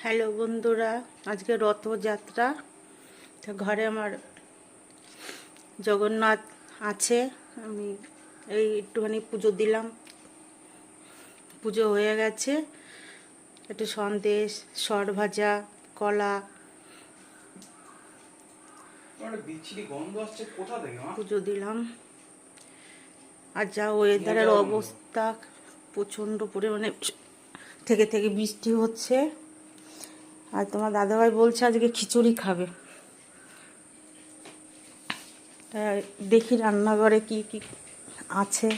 Hello বন্ধুরা, আজকে রথযাত্রা। তো ঘরে আমার জগন্নাথ আছে। আমি এই একটুখানি পুজো দিলাম, পুজো হয়ে গেছে। একটু সন্দেশ, সর ভাজা, কলা পুজো দিলাম। আর যা ওয়েদারের অবস্থা, প্রচণ্ড পরিমাণে থেকে থেকে বৃষ্টি হচ্ছে। আর তোমার দাদাভাই বলছে আজকে খিচুড়ি খাবে। দেখি রান্নাঘরে কি কি আছে।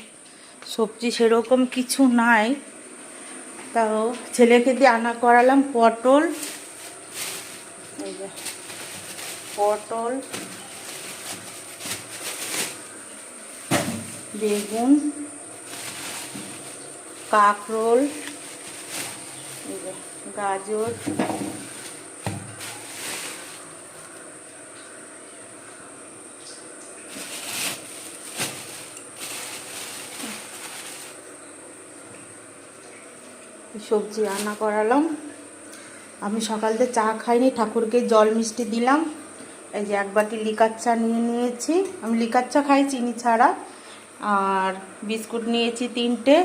সবজি সেরকম কিছু নাই, তাও ছেলেকে দিয়ে আনা করালাম পটল, এই যে পটল, বেগুন, কাঁকরোল, এই যে গাজর, সবজি রান্না করালাম। আমি সকালতে চা খাইনি, ঠাকুরকে জল মিষ্টি দিলাম। এই যে এক বাটি লিকার চা নিয়ে নিয়েছি। আমি লিকার চা খাই চিনি ছাড়া। আর বিস্কুট নিয়েছি 3টে।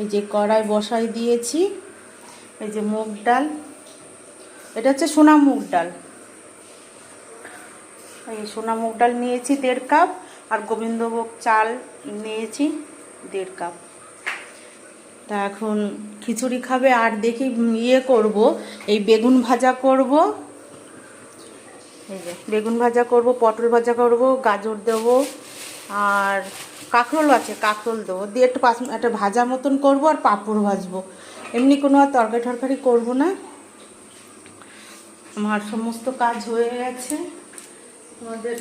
এই যে কড়াই বসাই দিয়েছি। এই যে মুগ ডাল, এটা হচ্ছে সোনা মুগ ডাল। এই সোনা মুগ ডাল নিয়েছি 1.5 কাপ। আর গোবিন্দভোগ চাল নিয়েছি 1.5 কাপ। তা এখন খিচুড়ি খাবে। আর দেখি করব, এই বেগুন ভাজা করব। এই যে বেগুন ভাজা করব, পটল ভাজা করব, গাজর দেব, আর কাঁকরোল আছে, কাঁকরোল দেবো দিয়ে একটা ভাজা মতন করব। আর পাঁপড় ভাজবো। এমনি কোনো আর তরকারি টরকারি করবো না। আমার সমস্ত কাজ হয়ে গেছে। তোমাদের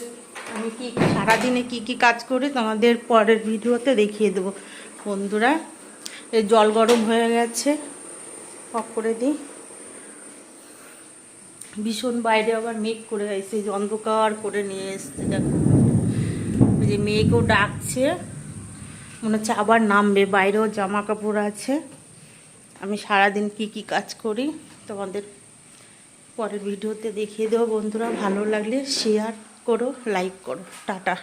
আমি কি সারাদিনে কি কি কাজ করি তোমাদের পরের ভিডিওতে দেখিয়ে দেবো বন্ধুরা। এই জল গরম হয়ে গেছে, অফ করে দিই। ভীষণ বাইরে আবার মেঘ করে এসে অন্ধকার করে নিয়ে এসছে। দেখো ওই যে মেঘও ডাকছে, মনে হচ্ছে আবার নামবে। বাইরেও জামা কাপড় আছে। আমি সারাদিন কি কি কাজ করি তোমাদের পরের ভিডিওতে দেখিয়ে দেবো বন্ধুরা। ভালো লাগলে শেয়ার করো, লাইক করো। টাটা।